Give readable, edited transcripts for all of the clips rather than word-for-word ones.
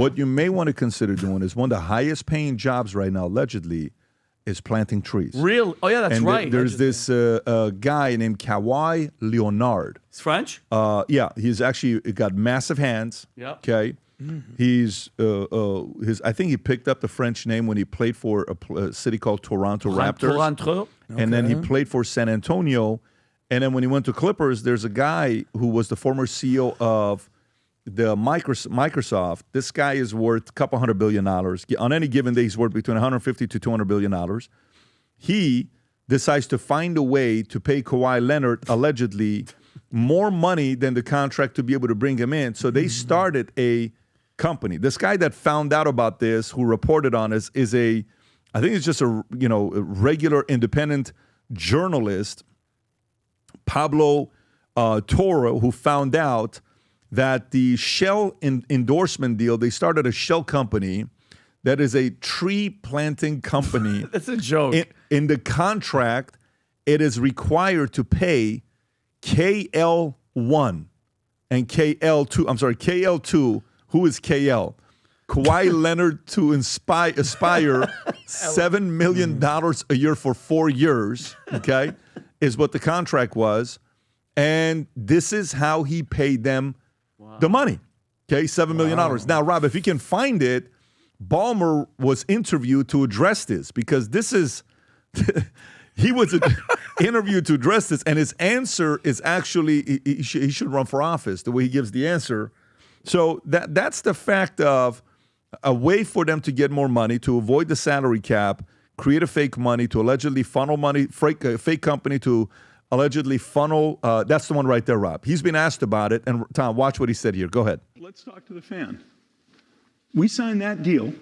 What you may want to consider doing is one of the highest paying jobs right now, allegedly, is planting trees. Real? Oh, yeah, that's and right. There's this guy named Kawhi Leonard. It's French? Yeah, he's actually got massive hands. Yeah. Okay. He's I think he picked up the French name when he played for a city called Toronto Raptors. Toronto. And then he played for San Antonio. And then when he went to Clippers, there's a guy who was the former CEO of the Microsoft. This guy is worth a couple $100 billion. On any given day, he's worth between $150 to $200 billion. He decides to find a way to pay Kawhi Leonard, allegedly, more money than the contract to be able to bring him in. So they started a company. This guy that found out about this, who reported on this, is I think it's just a regular independent journalist, Pablo Toro, who found out that the Shell endorsement deal, they started a Shell company that is a tree planting company. That's a joke. In the contract, it is required to pay KL1 and KL2. I'm sorry, KL2. Who is KL? Kawhi Leonard to aspire $7 million a year for 4 years, okay, is what the contract was. And this is how he paid them the money, okay, $7 million. Now, Rob, if you can find it, Ballmer was interviewed to address this because this is he was interviewed to address this, and his answer is actually he should run for office, the way he gives the answer. So that's the fact of a way for them to get more money, to avoid the salary cap, create a fake money, to allegedly funnel money, fake company to allegedly funnel. That's the one right there, Rob. He's been asked about it. And Tom, watch what he said here. Go ahead. Let's talk to the fan. We signed that deal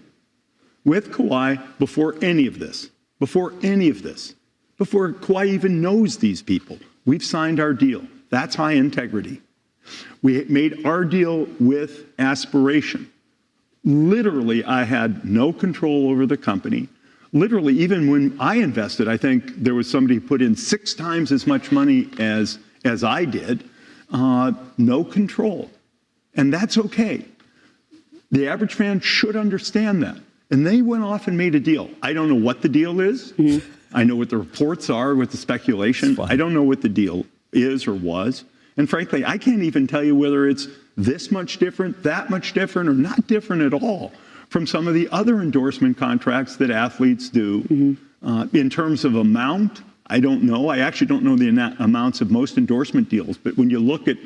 with Kawhi before any of this, before Kawhi even knows these people. We've signed our deal. That's high integrity. We made our deal with aspiration. Literally, I had no control over the company. Literally, even when I invested, I think there was somebody who put in 6 times as much money as I did. No control. And that's okay. The average fan should understand that. And they went off and made a deal. I don't know what the deal is. I know what the reports are with the speculation. I don't know what the deal is or was. And frankly, I can't even tell you whether it's this much different, that much different, or not different at all from some of the other endorsement contracts that athletes do. In terms of amount, I don't know. I actually don't know the amounts of most endorsement deals. But when you look at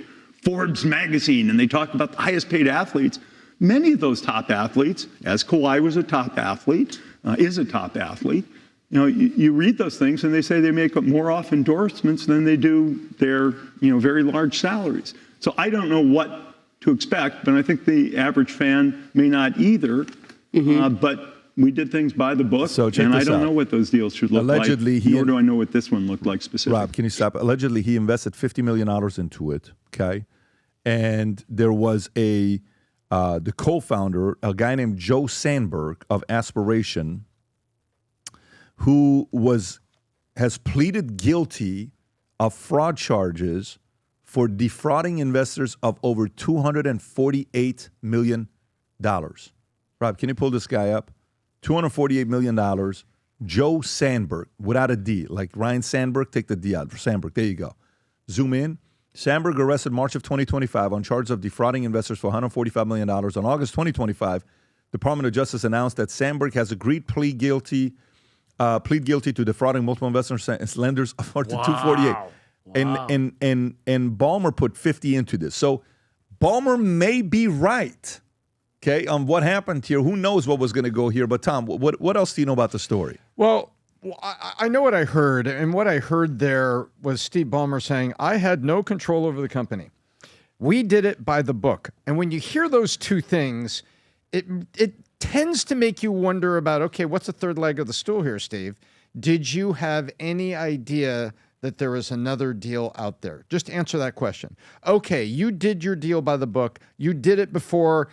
Forbes magazine and they talk about the highest paid athletes, many of those top athletes, as Kawhi was a top athlete, is a top athlete, you read those things and they say they make up more off endorsements than they do their, very large salaries. So I don't know what to expect, but I think the average fan may not either. But we did things by the book, and I don't know what those deals should look like, nor do I know what this one looked like specifically. Rob, can you stop? Allegedly, he invested $50 million into it, okay? And there was the co-founder, a guy named Joe Sandberg of Aspiration, who has pleaded guilty of fraud charges for defrauding investors of over $248 million. Rob, can you pull this guy up? $248 million. Joe Sandberg, without a D, like Ryan Sandberg, take the D out. Sandberg, there you go. Zoom in. Sandberg arrested March of 2025 on charges of defrauding investors for $145 million. On August 2025, Department of Justice announced that Sandberg has agreed plead guilty to defrauding multiple investors and lenders for $248. Wow. And Ballmer put 50 into this. So Ballmer may be right, okay, on what happened here. Who knows what was going to go here? But Tom, what else do you know about the story? Well, I know what I heard, and what I heard there was Steve Ballmer saying, I had no control over the company. We did it by the book. And when you hear those two things, it tends to make you wonder about, okay, what's the third leg of the stool here, Steve? Did you have any idea that there was another deal out there? Just answer that question. Okay, you did your deal by the book. You did it before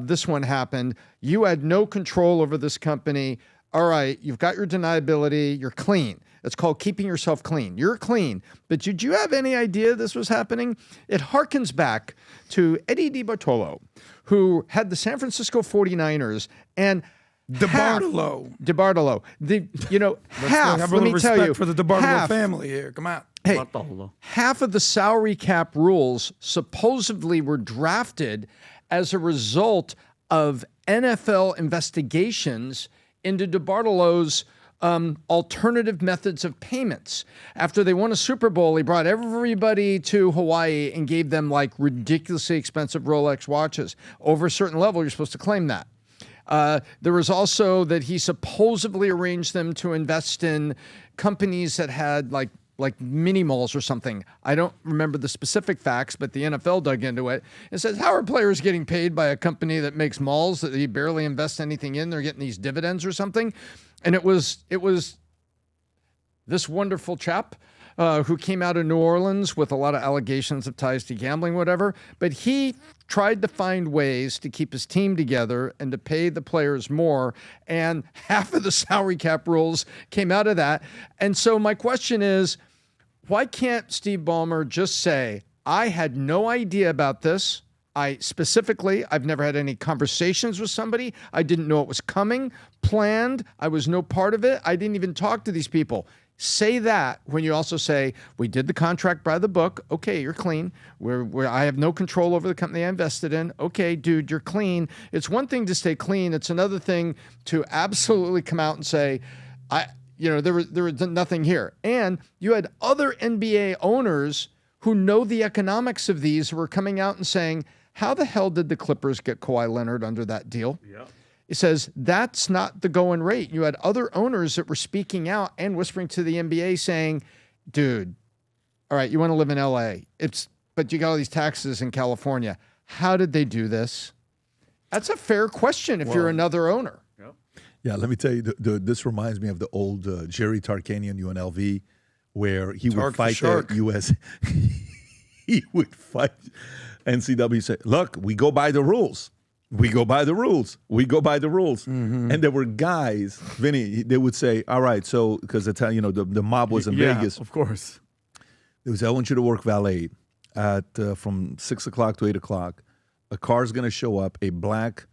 this one happened. You had no control over this company. all right, you've got your deniability, you're clean. It's called keeping yourself clean. You're clean. But did you have any idea this was happening? It harkens back to Eddie DiBartolo, who had the San Francisco 49ers and DiBartolo. Half, let me tell you. For the DiBartolo family here. Come on. Hey, half of the salary cap rules supposedly were drafted as a result of NFL investigations into DiBartolo's alternative methods of payments. After they won a Super Bowl, he brought everybody to Hawaii and gave them like ridiculously expensive Rolex watches. Over a certain level, you're supposed to claim that. There was also that he supposedly arranged them to invest in companies that had like mini malls or something. I don't remember the specific facts, but the NFL dug into it and says, how are players getting paid by a company that makes malls that he barely invests anything in? They're getting these dividends or something. And it was this wonderful chap who came out of New Orleans with a lot of allegations of ties to gambling, whatever. But he tried to find ways to keep his team together and to pay the players more. And half of the salary cap rules came out of that. And so my question is, why can't Steve Ballmer just say, I had no idea about this. I've never had any conversations with somebody. I didn't know it was coming, planned. I was no part of it. I didn't even talk to these people. Say that when you also say, we did the contract by the book. Okay, you're clean. I have no control over the company I invested in. Okay, dude, you're clean. It's one thing to stay clean. It's another thing to absolutely come out and say, there was nothing here. And you had other NBA owners who know the economics of these who were coming out and saying, how the hell did the Clippers get Kawhi Leonard under that deal? Yeah. It says that's not the going rate. You had other owners that were speaking out and whispering to the NBA saying, dude, all right, you want to live in LA, but you got all these taxes in California. How did they do this? That's a fair question if you're another owner. Yeah, let me tell you, this reminds me of the old Jerry Tarkanian UNLV, where he would fight the U.S. He would fight NCW, say, look, we go by the rules. We go by the rules. We go by the rules. Mm-hmm. And there were guys, Vinny, they would say, all right, so, because the mob was in Vegas. Of course. They would say, I want you to work valet at from 6 o'clock to 8 o'clock. A car's going to show up, a black,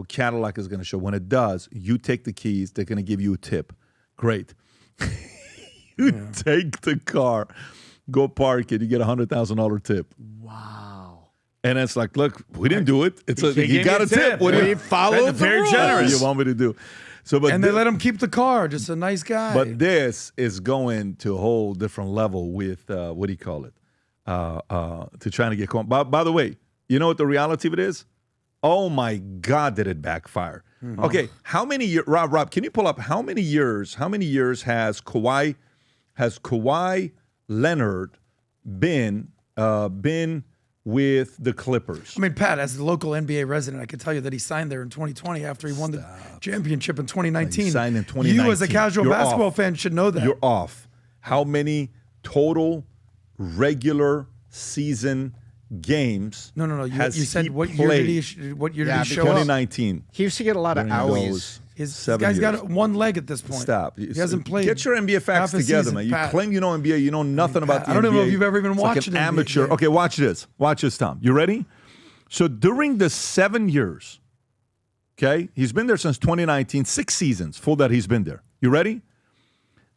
Cadillac is going to show. When it does, you take the keys. They're going to give you a tip. Great. Take the car, go park it. You get a $100,000 tip. Wow. And it's like, look, we didn't do it. He got a tip. We followed the rules. Generous. You want me to do? So, and they let him keep the car. Just a nice guy. But this is going to a whole different level with what do you call it? To trying to get caught. By the way, you know what the reality of it is? Oh my God, did it backfire? Mm-hmm. Okay, how many years? Rob, can you pull up how many years? How many years has Kawhi Leonard been with the Clippers? I mean, Pat, as the local NBA resident, I can tell you that he signed there in 2020 after he won the championship in 2019. He signed in 2019. You, as a casual basketball fan, should know that. You're off. How many total regular season games? No. You said what year did he show up? 2019. He used to get a lot of owies. This guy's got one leg at this point. Stop. He hasn't played. Get your NBA facts together, season, man. You Pat. claim you know NBA. You know nothing about the NBA. I don't know if you've ever even watched like an an amateur. NBA. Okay, watch this. Watch this, Tom. You ready? So during the 7 years, okay, he's been there since 2019, 6 seasons full that he's been there. You ready?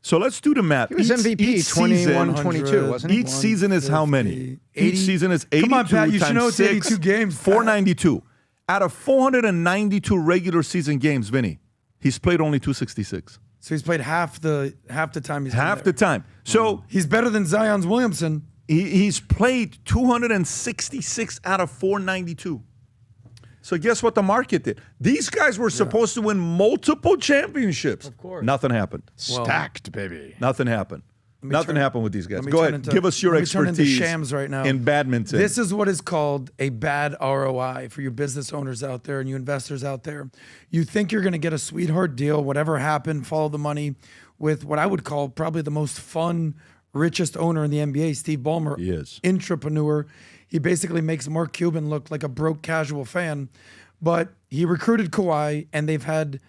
So let's do the math. He was MVP 21-22, wasn't he? Each season is how many? Each season is 82. Come on, Pat. You should know it's 6, 82 games. 492. Out of 492 regular season games, Vinny, he's played only 266. So he's played half the time he's half the time. So he's better than Zion Williamson. He's played 266 out of 492. So guess what the market did? These guys were supposed to win multiple championships. Of course. Nothing happened. Stacked, baby. Nothing happened. Nothing happened with these guys. Go ahead. Give us your expertise shams right now. in badminton. This is what is called a bad ROI for you business owners out there and you investors out there. You think you're going to get a sweetheart deal, whatever happened, follow the money, with what I would call probably the most fun, richest owner in the NBA, Steve Ballmer. He is. Entrepreneur. He basically makes Mark Cuban look like a broke casual fan. But he recruited Kawhi, and they've had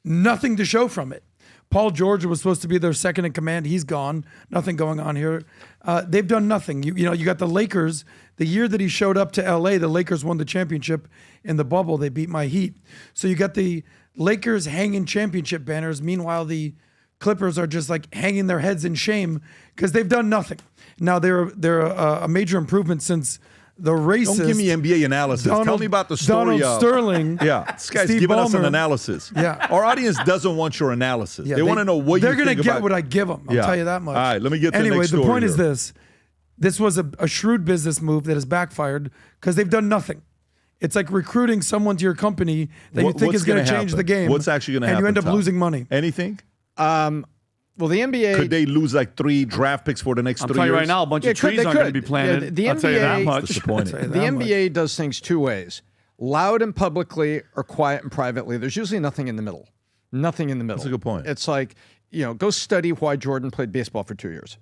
nothing to show from it. Paul George was supposed to be their second in command. He's gone. Nothing going on here. They've done nothing. You got the Lakers. The year that he showed up to LA, the Lakers won the championship in the bubble. They beat my Heat. So you got the Lakers hanging championship banners. Meanwhile, the Clippers are just like hanging their heads in shame because they've done nothing. Now they're a major improvement since the racist. Don't give me NBA analysis. Tell me about the story Donald of Sterling. Yeah, this guy's Steve giving us an Ballmer. analysis. Yeah. Our audience doesn't want your analysis. Yeah, they want to know what you think about. They're going to get what I give them. I'll tell you that much. All right, let me get to the anyway, next the story point is here. this. This was a shrewd business move that has backfired because they've done nothing. It's like recruiting someone to your company that you think What's is going to gonna change happen? the game. What's actually going to happen? And you end up Tom? losing money. Anything? Well, the NBA Could they lose like 3 draft picks for the next 3 years? I'm telling you right now, a bunch of trees aren't going to be Yeah, planted. the I'll tell you that NBA much. Disappointing. The NBA does things 2 ways: loud and publicly, or quiet and privately. There's usually nothing in the middle. Nothing in the middle. That's a good point. It's like, go study why Jordan played baseball for 2 years.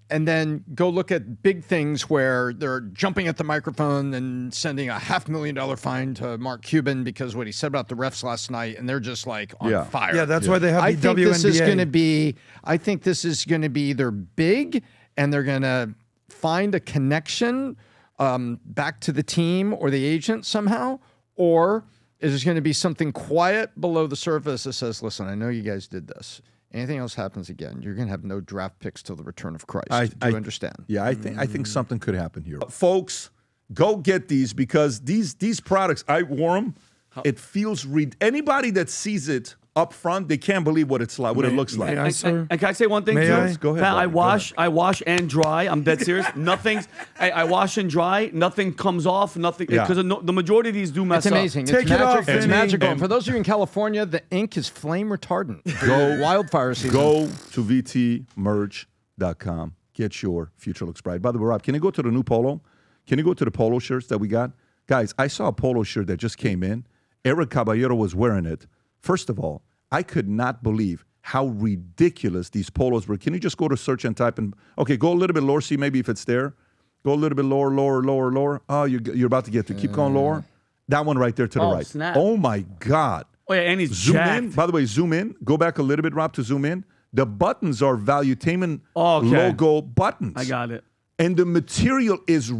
And then go look at big things where they're jumping at the microphone and sending a $500,000 fine to Mark Cuban because what he said about the refs last night, and they're just like on fire. Yeah, that's why they have I the think WNBA. this is going to be. I think this is going to be either big, and they're going to find a connection back to the team or the agent somehow, or is there going to be something quiet below the surface that says, "Listen, I know you guys did this. Anything else happens again, you're going to have no draft picks till the return of Christ." Do you understand? Yeah, I think something could happen here. Folks, go get these because these products, I wore them. It feels anybody that sees it up front, they can't believe what it's like, what it looks like. May I, sir? And can I say one thing May too? I? Go ahead, Pat, buddy, go I wash and dry. I'm dead serious. I wash and dry. Nothing comes off. Nothing Yeah. because the majority of these do mess It's amazing. Take it's it off, magic. It's Vinny. magical. And for those of you in California, the ink is flame retardant. Go- Wildfire season. Go to vtmerch.com. Get your future looks bright. By the way, Rob, can you go to the new polo? Can you go to the polo shirts that we got? Guys, I saw a polo shirt that just came in. Eric Caballero was wearing it. First of all, I could not believe how ridiculous these polos were. Can you just go to search and type in? Okay, go a little bit lower, see maybe if it's there. Go a little bit lower, lower, lower, lower. Oh, you're about to get to. Keep going lower. That one right there to the Oh, right. snap. Oh, my God. Oh yeah, and he's Zoom jacked. in. By the way, zoom in. Go back a little bit, Rob, to zoom in. The buttons are Valuetainment Okay. logo buttons. I got it. And the material is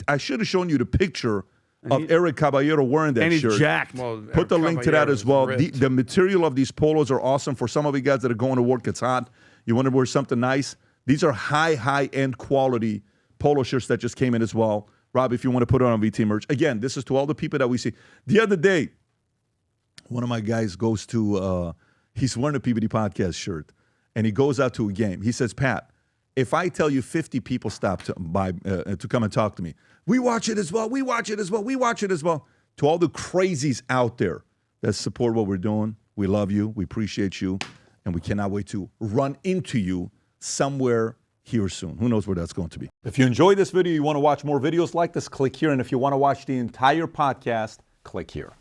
I should have shown you the picture of Eric Caballero wearing that And he's shirt. jacked. Put the link to that as well. The material of these polos are awesome. For some of you guys that are going to work, it's hot. You want to wear something nice. These are high-end quality polo shirts that just came in as well. Rob, if you want to put it on VT merch. Again, this is to all the people that we see. The other day, one of my guys goes to, he's wearing a PBD podcast shirt, and he goes out to a game. He says, Pat, if I tell you 50 people stop to come and talk to me, we watch it as well, we watch it as well, we watch it as well. To all the crazies out there that support what we're doing, we love you, we appreciate you, and we cannot wait to run into you somewhere here soon. Who knows where that's going to be. If you enjoyed this video, you want to watch more videos like this, click here. And if you want to watch the entire podcast, click here.